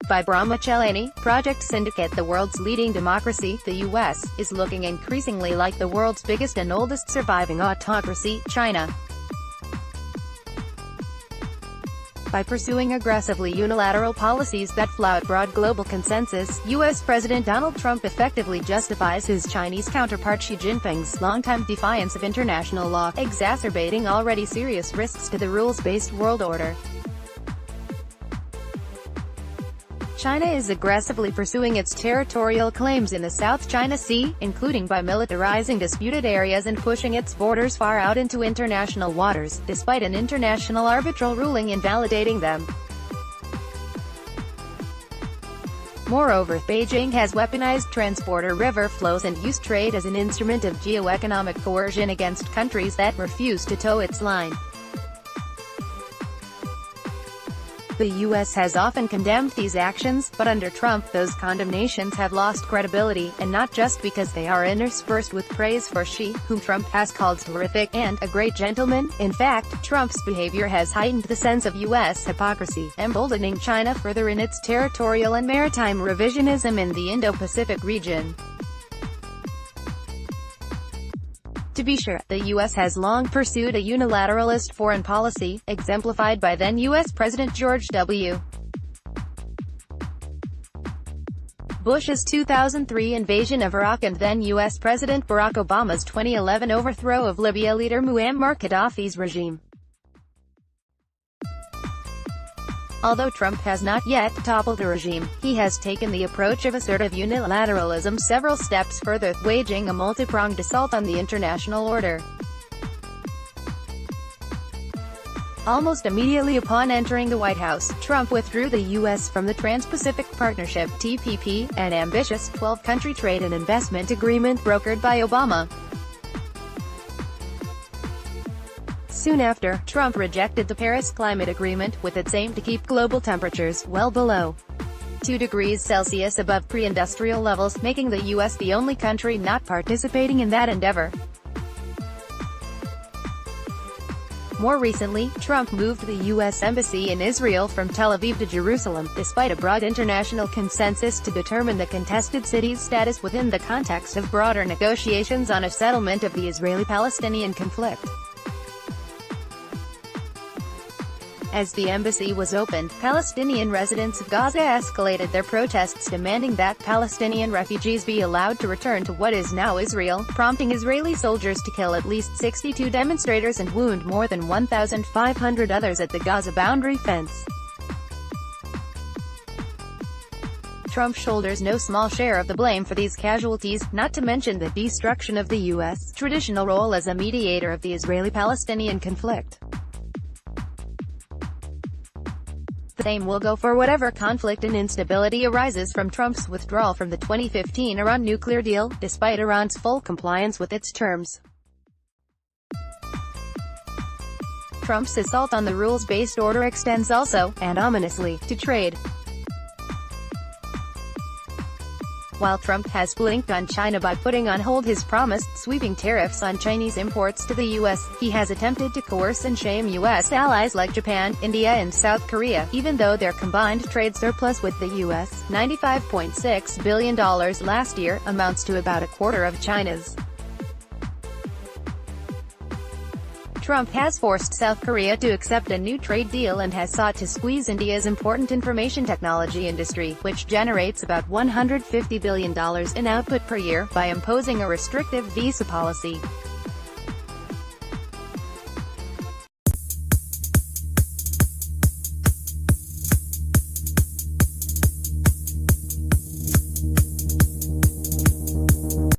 by Brahma Chellaney, Project Syndicate. The world's leading democracy, the U.S., is looking increasingly like the world's biggest and oldest surviving autocracy, China. By pursuing aggressively unilateral policies that flout broad global consensus, U.S. President Donald Trump effectively justifies his Chinese counterpart Xi Jinping's longtime defiance of international law, exacerbating already serious risks to the rules-based world order. China is aggressively pursuing its territorial claims in the South China Sea, including by militarizing disputed areas and pushing its borders far out into international waters, despite an international arbitral ruling invalidating them. Moreover, Beijing has weaponized transborder river flows and used trade as an instrument of geo-economic coercion against countries that refuse to toe its line. The U.S. has often condemned these actions, but under Trump those condemnations have lost credibility, and not just because they are interspersed with praise for Xi, whom Trump has called terrific and a great gentleman. In fact, Trump's behavior has heightened the sense of U.S. hypocrisy, emboldening China further in its territorial and maritime revisionism in the Indo-Pacific region. To be sure, the U.S. has long pursued a unilateralist foreign policy, exemplified by then U.S. President George W. Bush's 2003 invasion of Iraq and then U.S. President Barack Obama's 2011 overthrow of Libya leader Muammar Gaddafi's regime. Although Trump has not yet toppled a regime, he has taken the approach of assertive unilateralism several steps further, waging a multi-pronged assault on the international order. Almost immediately upon entering the White House, Trump withdrew the U.S. from the Trans-Pacific Partnership (TPP), an ambitious 12-country trade and investment agreement brokered by Obama. Soon after, Trump rejected the Paris Climate Agreement, with its aim to keep global temperatures well below 2 degrees Celsius above pre-industrial levels, making the U.S. the only country not participating in that endeavor. More recently, Trump moved the U.S. Embassy in Israel from Tel Aviv to Jerusalem, despite a broad international consensus to determine the contested city's status within the context of broader negotiations on a settlement of the Israeli-Palestinian conflict. As the embassy was opened, Palestinian residents of Gaza escalated their protests demanding that Palestinian refugees be allowed to return to what is now Israel, prompting Israeli soldiers to kill at least 62 demonstrators and wound more than 1,500 others at the Gaza boundary fence. Trump shoulders no small share of the blame for these casualties, not to mention the destruction of the U.S. traditional role as a mediator of the Israeli-Palestinian conflict. The same will go for whatever conflict and instability arises from Trump's withdrawal from the 2015 Iran nuclear deal, despite Iran's full compliance with its terms. Trump's assault on the rules-based order extends also, and ominously, to trade. While Trump has blinked on China by putting on hold his promised sweeping tariffs on Chinese imports to the U.S., he has attempted to coerce and shame U.S. allies like Japan, India and South Korea, even though their combined trade surplus with the U.S., $95.6 billion last year, amounts to about a quarter of China's. Trump has forced South Korea to accept a new trade deal and has sought to squeeze India's important information technology industry, which generates about $150 billion in output per year, by imposing a restrictive visa policy.